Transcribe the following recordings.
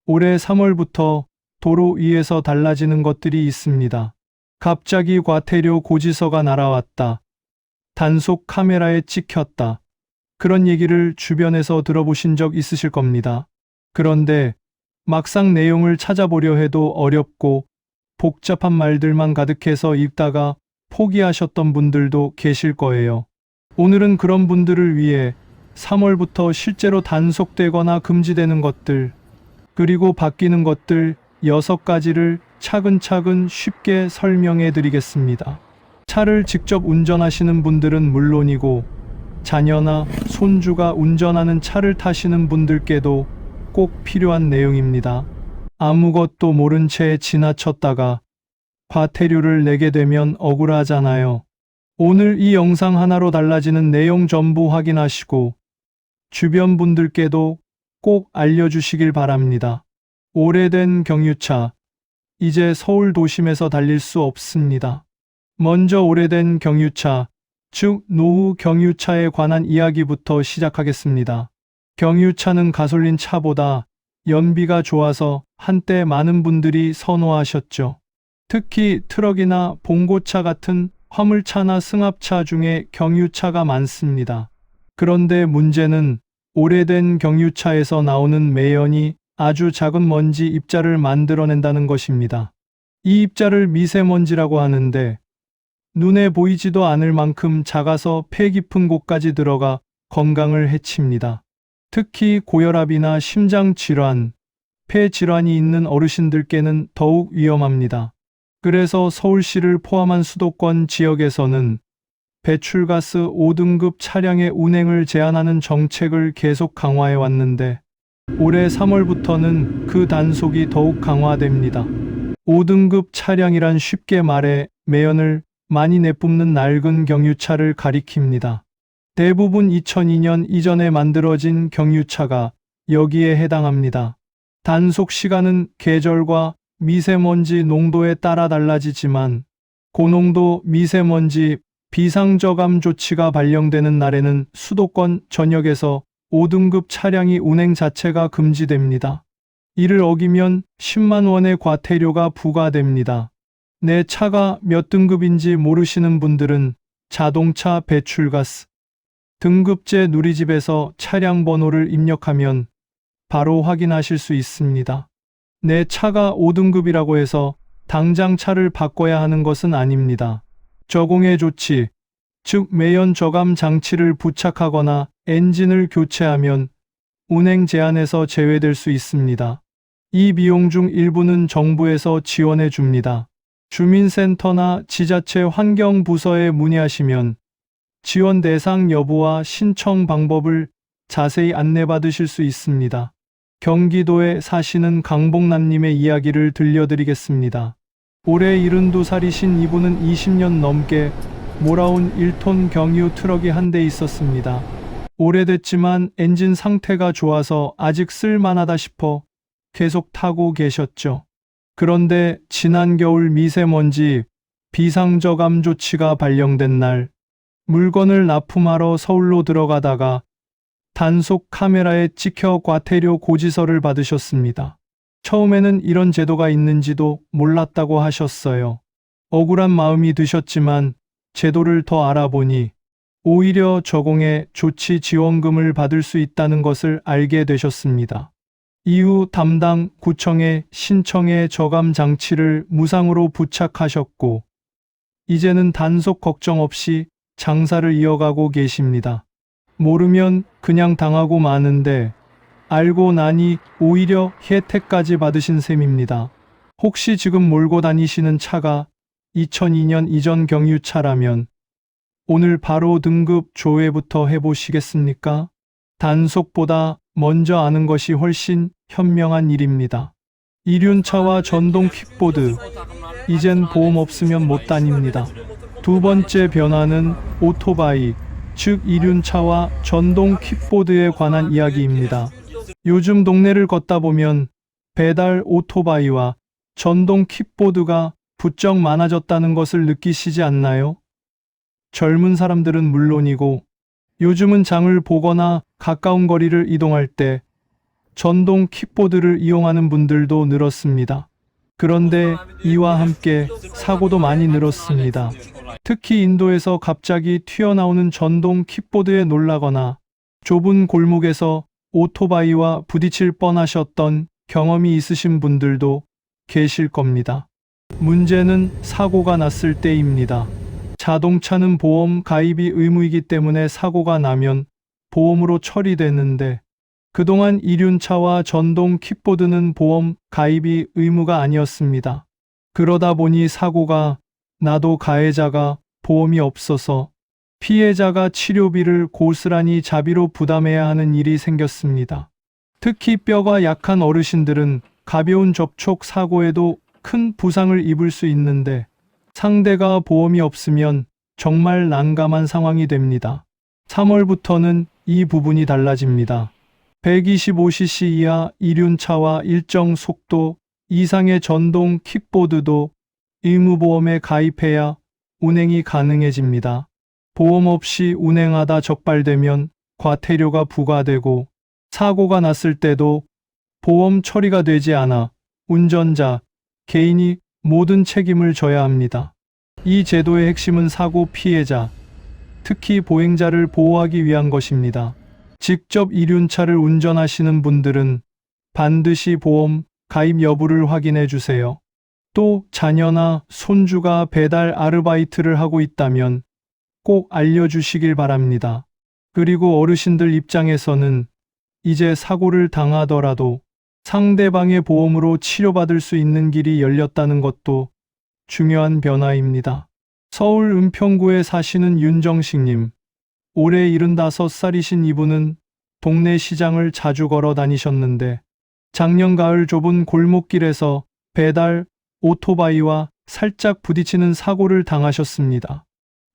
올해 3월부터 도로 위에서 달라지는 것들이 있습니다. 갑자기 과태료 고지서가 날아왔다. 단속 카메라에 찍혔다. 그런 얘기를 주변에서 들어보신 적 있으실 겁니다. 그런데 막상 내용을 찾아보려 해도 어렵고 복잡한 말들만 가득해서 읽다가 포기하셨던 분들도 계실 거예요. 오늘은 그런 분들을 위해 3월부터 실제로 단속되거나 금지되는 것들, 그리고 바뀌는 것들 6가지를 차근차근 쉽게 설명해 드리겠습니다. 차를 직접 운전하시는 분들은 물론이고 자녀나 손주가 운전하는 차를 타시는 분들께도 꼭 필요한 내용입니다. 아무것도 모른 채 지나쳤다가 과태료를 내게 되면 억울하잖아요. 오늘 이 영상 하나로 달라지는 내용 전부 확인하시고 주변 분들께도 꼭 알려주시길 바랍니다. 오래된 경유차, 이제 서울 도심에서 달릴 수 없습니다. 먼저 오래된 경유차, 즉 노후 경유차에 관한 이야기부터 시작하겠습니다. 경유차는 가솔린 차보다 연비가 좋아서 한때 많은 분들이 선호하셨죠. 특히 트럭이나 봉고차 같은 화물차나 승합차 중에 경유차가 많습니다. 그런데 문제는 오래된 경유차에서 나오는 매연이 아주 작은 먼지 입자를 만들어낸다는 것입니다. 이 입자를 미세먼지라고 하는데 눈에 보이지도 않을 만큼 작아서 폐 깊은 곳까지 들어가 건강을 해칩니다. 특히 고혈압이나 심장질환, 폐질환이 있는 어르신들께는 더욱 위험합니다. 그래서 서울시를 포함한 수도권 지역에서는 배출가스 5등급 차량의 운행을 제한하는 정책을 계속 강화해 왔는데 올해 3월부터는 그 단속이 더욱 강화됩니다. 5등급 차량이란 쉽게 말해 매연을 많이 내뿜는 낡은 경유차를 가리킵니다. 대부분 2002년 이전에 만들어진 경유차가 여기에 해당합니다. 단속 시간은 계절과 미세먼지 농도에 따라 달라지지만 고농도 미세먼지 비상저감 조치가 발령되는 날에는 수도권 전역에서 5등급 차량이 운행 자체가 금지됩니다. 이를 어기면 10만 원의 과태료가 부과됩니다. 내 차가 몇 등급인지 모르시는 분들은 자동차 배출가스 등급제 누리집에서 차량 번호를 입력하면 바로 확인하실 수 있습니다. 내 차가 5등급이라고 해서 당장 차를 바꿔야 하는 것은 아닙니다. 저공해 조치, 즉 매연 저감 장치를 부착하거나 엔진을 교체하면 운행 제한에서 제외될 수 있습니다. 이 비용 중 일부는 정부에서 지원해 줍니다. 주민센터나 지자체 환경부서에 문의하시면 지원 대상 여부와 신청 방법을 자세히 안내받으실 수 있습니다. 경기도에 사시는 강복남님의 이야기를 들려드리겠습니다. 올해 72살이신 이분은 20년 넘게 몰아온 1톤 경유 트럭이 한 대 있었습니다. 오래됐지만 엔진 상태가 좋아서 아직 쓸만하다 싶어 계속 타고 계셨죠. 그런데 지난 겨울 미세먼지 비상저감 조치가 발령된 날 물건을 납품하러 서울로 들어가다가 단속 카메라에 찍혀 과태료 고지서를 받으셨습니다. 처음에는 이런 제도가 있는지도 몰랐다고 하셨어요. 억울한 마음이 드셨지만 제도를 더 알아보니 오히려 저공해 조치 지원금을 받을 수 있다는 것을 알게 되셨습니다. 이후 담당 구청에 신청해 저감 장치를 무상으로 부착하셨고 이제는 단속 걱정 없이 장사를 이어가고 계십니다. 모르면 그냥 당하고 마는데 알고 나니 오히려 혜택까지 받으신 셈입니다. 혹시 지금 몰고 다니시는 차가 2002년 이전 경유차라면 오늘 바로 등급 조회부터 해보시겠습니까? 단속보다 먼저 아는 것이 훨씬 현명한 일입니다. 이륜차와 전동 킥보드, 이젠 보험 없으면 못 다닙니다. 두 번째 변화는 오토바이, 즉 이륜차와 전동 킥보드에 관한 이야기입니다. 요즘 동네를 걷다 보면 배달 오토바이와 전동 킥보드가 부쩍 많아졌다는 것을 느끼시지 않나요? 젊은 사람들은 물론이고 요즘은 장을 보거나 가까운 거리를 이동할 때 전동 킥보드를 이용하는 분들도 늘었습니다. 그런데 이와 함께 사고도 많이 늘었습니다. 특히 인도에서 갑자기 튀어나오는 전동 킥보드에 놀라거나 좁은 골목에서 오토바이와 부딪힐 뻔하셨던 경험이 있으신 분들도 계실 겁니다. 문제는 사고가 났을 때입니다. 자동차는 보험 가입이 의무이기 때문에 사고가 나면 보험으로 처리되는데 그동안 이륜차와 전동 킥보드는 보험 가입이 의무가 아니었습니다. 그러다 보니 사고가 나도 가해자가 보험이 없어서 피해자가 치료비를 고스란히 자비로 부담해야 하는 일이 생겼습니다. 특히 뼈가 약한 어르신들은 가벼운 접촉 사고에도 큰 부상을 입을 수 있는데 상대가 보험이 없으면 정말 난감한 상황이 됩니다. 3월부터는 이 부분이 달라집니다. 125cc 이하 이륜차와 일정 속도 이상의 전동 킥보드도 의무보험에 가입해야 운행이 가능해집니다. 보험 없이 운행하다 적발되면 과태료가 부과되고 사고가 났을 때도 보험 처리가 되지 않아 운전자, 개인이 모든 책임을 져야 합니다. 이 제도의 핵심은 사고 피해자, 특히 보행자를 보호하기 위한 것입니다. 직접 이륜차를 운전하시는 분들은 반드시 보험 가입 여부를 확인해 주세요. 또 자녀나 손주가 배달 아르바이트를 하고 있다면 꼭 알려주시길 바랍니다. 그리고 어르신들 입장에서는 이제 사고를 당하더라도 상대방의 보험으로 치료받을 수 있는 길이 열렸다는 것도 중요한 변화입니다. 서울 은평구에 사시는 윤정식님, 올해 75살이신 이분은 동네 시장을 자주 걸어 다니셨는데 작년 가을 좁은 골목길에서 배달 오토바이와 살짝 부딪히는 사고를 당하셨습니다.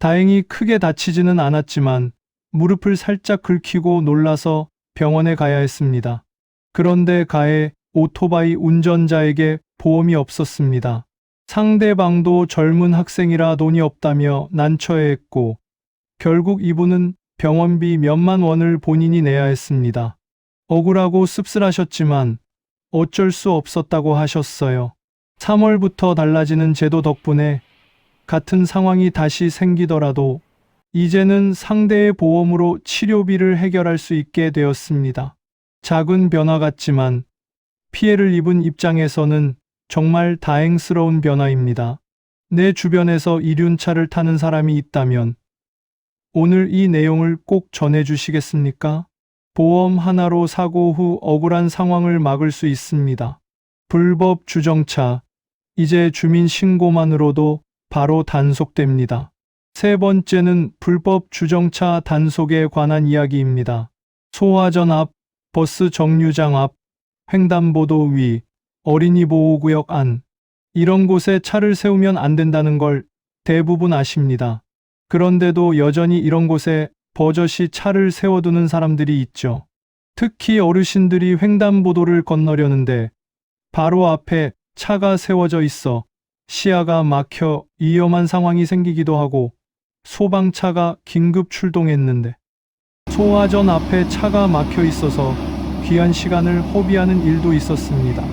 다행히 크게 다치지는 않았지만 무릎을 살짝 긁히고 놀라서 병원에 가야 했습니다. 그런데 가해 오토바이 운전자에게 보험이 없었습니다. 상대방도 젊은 학생이라 돈이 없다며 난처해했고 결국 이분은 병원비 몇만 원을 본인이 내야 했습니다. 억울하고 씁쓸하셨지만 어쩔 수 없었다고 하셨어요. 3월부터 달라지는 제도 덕분에 같은 상황이 다시 생기더라도 이제는 상대의 보험으로 치료비를 해결할 수 있게 되었습니다. 작은 변화 같지만 피해를 입은 입장에서는 정말 다행스러운 변화입니다. 내 주변에서 이륜차를 타는 사람이 있다면 오늘 이 내용을 꼭 전해주시겠습니까? 보험 하나로 사고 후 억울한 상황을 막을 수 있습니다. 불법 주정차, 이제 주민 신고만으로도 바로 단속됩니다. 세 번째는 불법 주정차 단속에 관한 이야기입니다. 소화전 앞, 버스 정류장 앞, 횡단보도 위, 어린이 보호구역 안, 이런 곳에 차를 세우면 안 된다는 걸 대부분 아십니다. 그런데도 여전히 이런 곳에 버젓이 차를 세워두는 사람들이 있죠. 특히 어르신들이 횡단보도를 건너려는데 바로 앞에 차가 세워져 있어 시야가 막혀 위험한 상황이 생기기도 하고 소방차가 긴급 출동했는데 소화전 앞에 차가 막혀 있어서 귀한 시간을 허비하는 일도 있었습니다.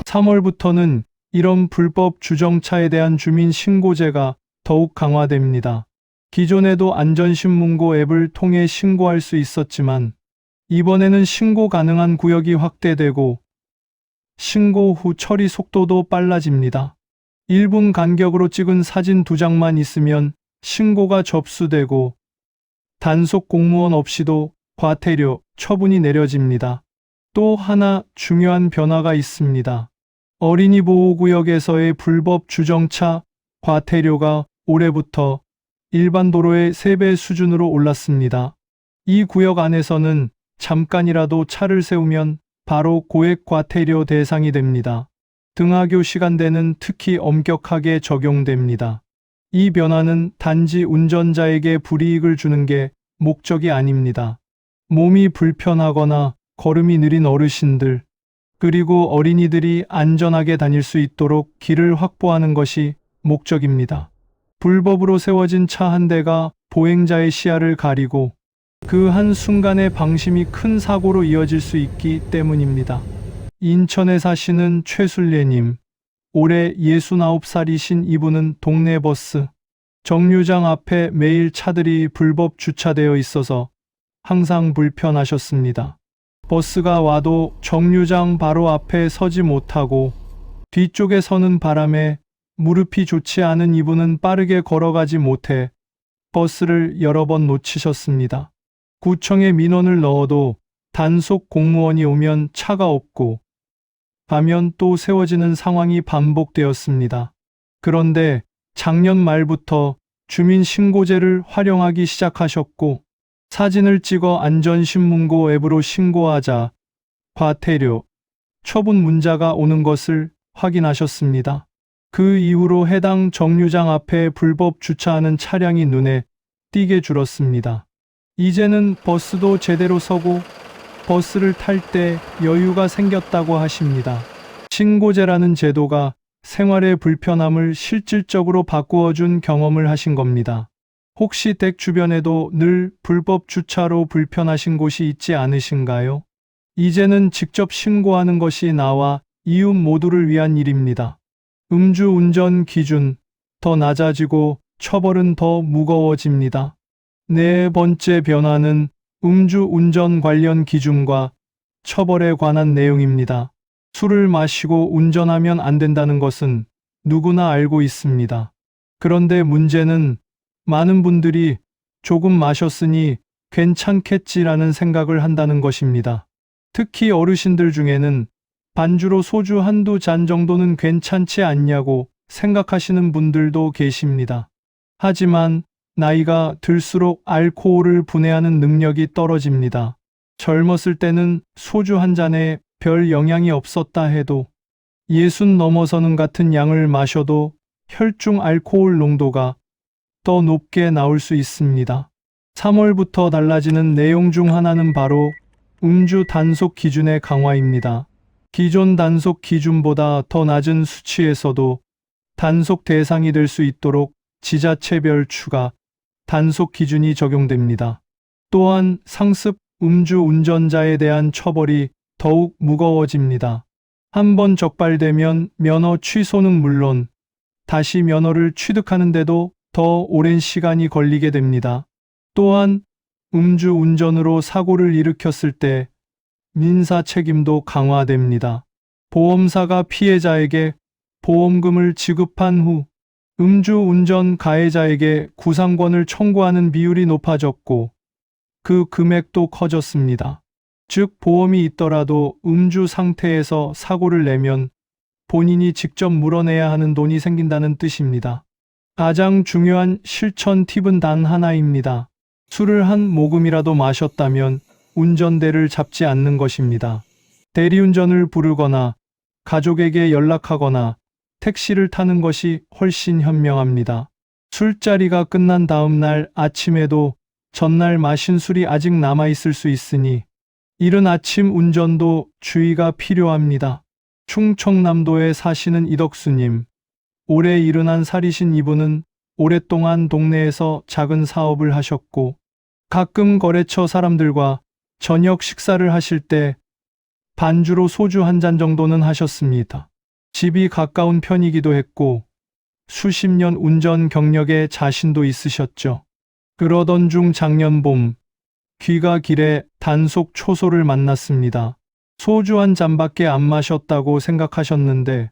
3월부터는 이런 불법 주정차에 대한 주민 신고제가 더욱 강화됩니다. 기존에도 안전신문고 앱을 통해 신고할 수 있었지만 이번에는 신고 가능한 구역이 확대되고 신고 후 처리 속도도 빨라집니다. 1분 간격으로 찍은 사진 2장만 있으면 신고가 접수되고 단속 공무원 없이도 과태료 처분이 내려집니다. 또 하나 중요한 변화가 있습니다. 어린이 보호구역에서의 불법 주정차 과태료가 올해부터 일반 도로의 3배 수준으로 올랐습니다. 이 구역 안에서는 잠깐이라도 차를 세우면 바로 고액 과태료 대상이 됩니다. 등하교 시간대는 특히 엄격하게 적용됩니다. 이 변화는 단지 운전자에게 불이익을 주는 게 목적이 아닙니다. 몸이 불편하거나 걸음이 느린 어르신들, 그리고 어린이들이 안전하게 다닐 수 있도록 길을 확보하는 것이 목적입니다. 불법으로 세워진 차 한 대가 보행자의 시야를 가리고 그 한순간의 방심이 큰 사고로 이어질 수 있기 때문입니다. 인천에 사시는 최순례님, 올해 69살이신 이분은 동네 버스 정류장 앞에 매일 차들이 불법 주차되어 있어서 항상 불편하셨습니다. 버스가 와도 정류장 바로 앞에 서지 못하고 뒤쪽에 서는 바람에 무릎이 좋지 않은 이분은 빠르게 걸어가지 못해 버스를 여러 번 놓치셨습니다. 구청에 민원을 넣어도 단속 공무원이 오면 차가 없고 가면 또 세워지는 상황이 반복되었습니다. 그런데 작년 말부터 주민신고제를 활용하기 시작하셨고 사진을 찍어 안전신문고 앱으로 신고하자 과태료, 처분 문자가 오는 것을 확인하셨습니다. 그 이후로 해당 정류장 앞에 불법 주차하는 차량이 눈에 띄게 줄었습니다. 이제는 버스도 제대로 서고 버스를 탈 때 여유가 생겼다고 하십니다. 신고제라는 제도가 생활의 불편함을 실질적으로 바꾸어준 경험을 하신 겁니다. 혹시 댁 주변에도 늘 불법 주차로 불편하신 곳이 있지 않으신가요? 이제는 직접 신고하는 것이 나와 이웃 모두를 위한 일입니다. 음주운전 기준 더 낮아지고 처벌은 더 무거워집니다. 네 번째 변화는 음주운전 관련 기준과 처벌에 관한 내용입니다. 술을 마시고 운전하면 안 된다는 것은 누구나 알고 있습니다. 그런데 문제는 많은 분들이 조금 마셨으니 괜찮겠지라는 생각을 한다는 것입니다. 특히 어르신들 중에는 반주로 소주 한두 잔 정도는 괜찮지 않냐고 생각하시는 분들도 계십니다. 하지만 나이가 들수록 알코올을 분해하는 능력이 떨어집니다. 젊었을 때는 소주 한 잔에 별 영향이 없었다 해도 60 넘어서는 같은 양을 마셔도 혈중 알코올 농도가 더 높게 나올 수 있습니다. 3월부터 달라지는 내용 중 하나는 바로 음주 단속 기준의 강화입니다. 기존 단속 기준보다 더 낮은 수치에서도 단속 대상이 될 수 있도록 지자체별 추가 단속 기준이 적용됩니다. 또한 상습 음주 운전자에 대한 처벌이 더욱 무거워집니다. 한번 적발되면 면허 취소는 물론 다시 면허를 취득하는 데도 더 오랜 시간이 걸리게 됩니다. 또한 음주 운전으로 사고를 일으켰을 때 민사 책임도 강화됩니다. 보험사가 피해자에게 보험금을 지급한 후 음주 운전 가해자에게 구상권을 청구하는 비율이 높아졌고 그 금액도 커졌습니다. 즉 보험이 있더라도 음주 상태에서 사고를 내면 본인이 직접 물어내야 하는 돈이 생긴다는 뜻입니다. 가장 중요한 실천 팁은 단 하나입니다. 술을 한 모금이라도 마셨다면 운전대를 잡지 않는 것입니다. 대리운전을 부르거나 가족에게 연락하거나 택시를 타는 것이 훨씬 현명합니다. 술자리가 끝난 다음 날 아침에도 전날 마신 술이 아직 남아있을 수 있으니 이른 아침 운전도 주의가 필요합니다. 충청남도에 사시는 이덕수님, 올해 71살이신 이분은 오랫동안 동네에서 작은 사업을 하셨고 가끔 거래처 사람들과 저녁 식사를 하실 때 반주로 소주 한 잔 정도는 하셨습니다. 집이 가까운 편이기도 했고 수십 년 운전 경력에 자신도 있으셨죠. 그러던 중 작년 봄 귀가 길에 단속 초소를 만났습니다. 소주 한 잔밖에 안 마셨다고 생각하셨는데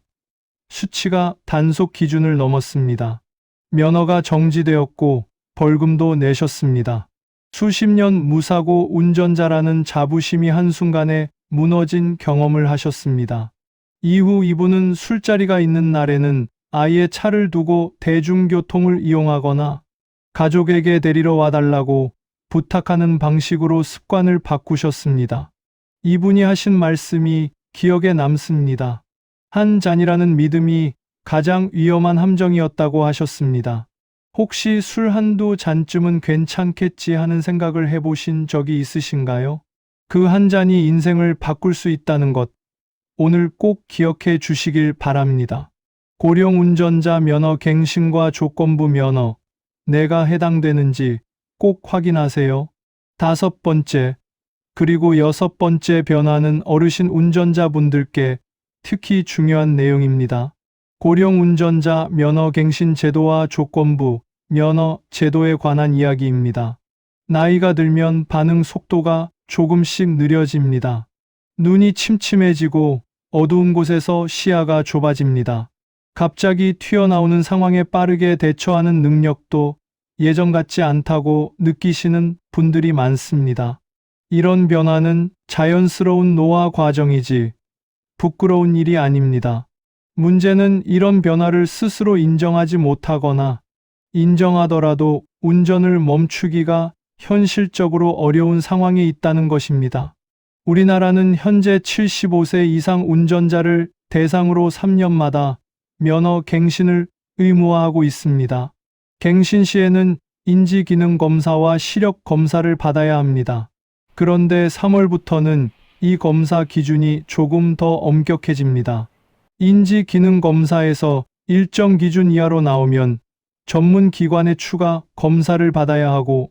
수치가 단속 기준을 넘었습니다. 면허가 정지되었고 벌금도 내셨습니다. 수십 년 무사고 운전자라는 자부심이 한순간에 무너진 경험을 하셨습니다. 이후 이분은 술자리가 있는 날에는 아예 차를 두고 대중교통을 이용하거나 가족에게 데리러 와달라고 부탁하는 방식으로 습관을 바꾸셨습니다. 이분이 하신 말씀이 기억에 남습니다. 한 잔이라는 믿음이 가장 위험한 함정이었다고 하셨습니다. 혹시 술 한두 잔쯤은 괜찮겠지 하는 생각을 해보신 적이 있으신가요? 그 한 잔이 인생을 바꿀 수 있다는 것, 오늘 꼭 기억해 주시길 바랍니다. 고령 운전자 면허 갱신과 조건부 면허, 내가 해당되는지 꼭 확인하세요. 5번째, 그리고 6번째 변화는 어르신 운전자분들께 특히 중요한 내용입니다. 고령 운전자 면허 갱신 제도와 조건부 면허 제도에 관한 이야기입니다. 나이가 들면 반응 속도가 조금씩 느려집니다. 눈이 침침해지고 어두운 곳에서 시야가 좁아집니다. 갑자기 튀어나오는 상황에 빠르게 대처하는 능력도 예전 같지 않다고 느끼시는 분들이 많습니다. 이런 변화는 자연스러운 노화 과정이지 부끄러운 일이 아닙니다. 문제는 이런 변화를 스스로 인정하지 못하거나 인정하더라도 운전을 멈추기가 현실적으로 어려운 상황에 있다는 것입니다. 우리나라는 현재 75세 이상 운전자를 대상으로 3년마다 면허 갱신을 의무화하고 있습니다. 갱신 시에는 인지기능검사와 시력검사를 받아야 합니다. 그런데 3월부터는 이 검사 기준이 조금 더 엄격해집니다. 인지기능검사에서 일정 기준 이하로 나오면 전문 기관의 추가 검사를 받아야 하고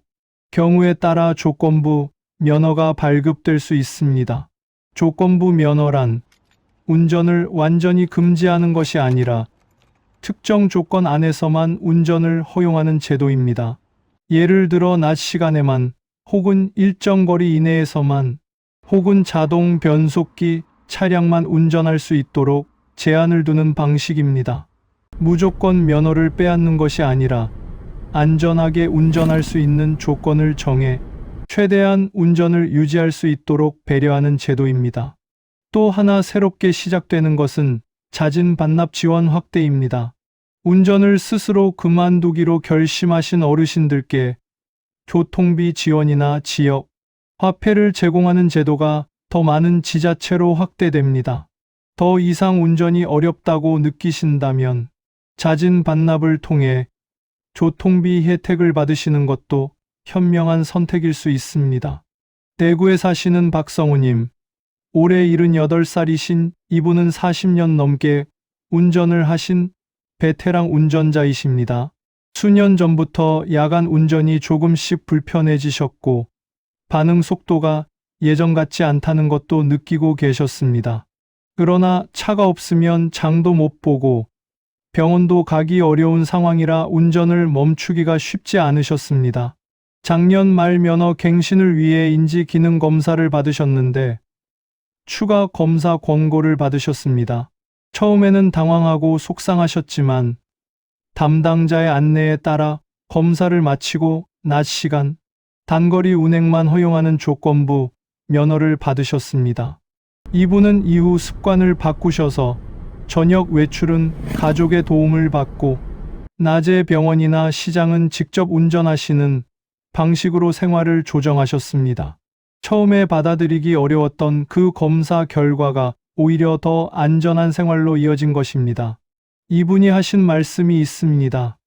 경우에 따라 조건부 면허가 발급될 수 있습니다. 조건부 면허란 운전을 완전히 금지하는 것이 아니라 특정 조건 안에서만 운전을 허용하는 제도입니다. 예를 들어 낮 시간에만 혹은 일정 거리 이내에서만 혹은 자동 변속기 차량만 운전할 수 있도록 제한을 두는 방식입니다. 무조건 면허를 빼앗는 것이 아니라 안전하게 운전할 수 있는 조건을 정해 최대한 운전을 유지할 수 있도록 배려하는 제도입니다. 또 하나 새롭게 시작되는 것은 자진 반납 지원 확대입니다. 운전을 스스로 그만두기로 결심하신 어르신들께 교통비 지원이나 지역 화폐를 제공하는 제도가 더 많은 지자체로 확대됩니다. 더 이상 운전이 어렵다고 느끼신다면 자진 반납을 통해 교통비 혜택을 받으시는 것도 현명한 선택일 수 있습니다. 대구에 사시는 박성우님, 올해 78살이신 이분은 40년 넘게 운전을 하신 베테랑 운전자이십니다. 수년 전부터 야간 운전이 조금씩 불편해지셨고 반응 속도가 예전 같지 않다는 것도 느끼고 계셨습니다. 그러나 차가 없으면 장도 못 보고 병원도 가기 어려운 상황이라 운전을 멈추기가 쉽지 않으셨습니다. 작년 말 면허 갱신을 위해 인지기능 검사를 받으셨는데 추가 검사 권고를 받으셨습니다. 처음에는 당황하고 속상하셨지만 담당자의 안내에 따라 검사를 마치고 낮 시간 단거리 운행만 허용하는 조건부 면허를 받으셨습니다. 이분은 이후 습관을 바꾸셔서 저녁 외출은 가족의 도움을 받고 낮에 병원이나 시장은 직접 운전하시는 방식으로 생활을 조정하셨습니다. 처음에 받아들이기 어려웠던 그 검사 결과가 오히려 더 안전한 생활로 이어진 것입니다. 이분이 하신 말씀이 있습니다.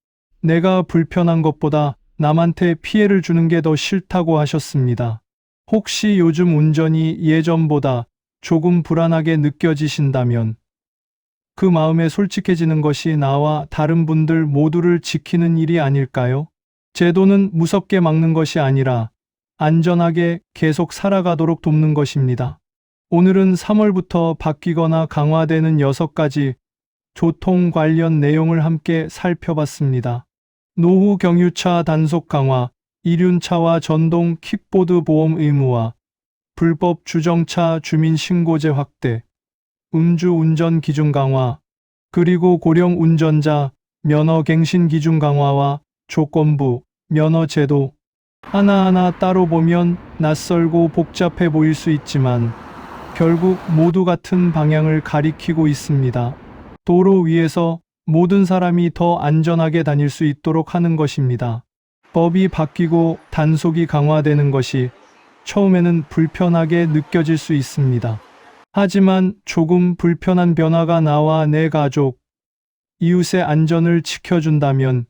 내가 불편한 것보다 남한테 피해를 주는 게 더 싫다고 하셨습니다. 혹시 요즘 운전이 예전보다 조금 불안하게 느껴지신다면 그 마음에 솔직해지는 것이 나와 다른 분들 모두를 지키는 일이 아닐까요? 제도는 무섭게 막는 것이 아니라 안전하게 계속 살아가도록 돕는 것입니다. 오늘은 3월부터 바뀌거나 강화되는 6가지 교통 관련 내용을 함께 살펴봤습니다. 노후 경유차 단속 강화, 이륜차와 전동 킥보드 보험 의무화, 불법 주정차 주민 신고제 확대, 음주 운전 기준 강화, 그리고 고령 운전자 면허 갱신 기준 강화와 조건부 면허 제도. 하나하나 따로 보면 낯설고 복잡해 보일 수 있지만 결국 모두 같은 방향을 가리키고 있습니다. 도로 위에서 모든 사람이 더 안전하게 다닐 수 있도록 하는 것입니다. 법이 바뀌고 단속이 강화되는 것이 처음에는 불편하게 느껴질 수 있습니다. 하지만 조금 불편한 변화가 나와 내 가족, 이웃의 안전을 지켜준다면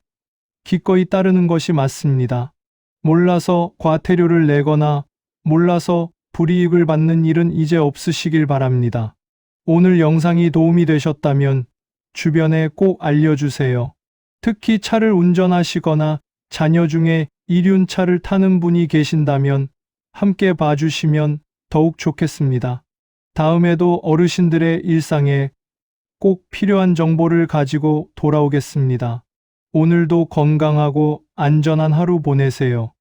기꺼이 따르는 것이 맞습니다. 몰라서 과태료를 내거나 몰라서 불이익을 받는 일은 이제 없으시길 바랍니다. 오늘 영상이 도움이 되셨다면 주변에 꼭 알려주세요. 특히 차를 운전하시거나 자녀 중에 이륜차를 타는 분이 계신다면 함께 봐주시면 더욱 좋겠습니다. 다음에도 어르신들의 일상에 꼭 필요한 정보를 가지고 돌아오겠습니다. 오늘도 건강하고 안전한 하루 보내세요.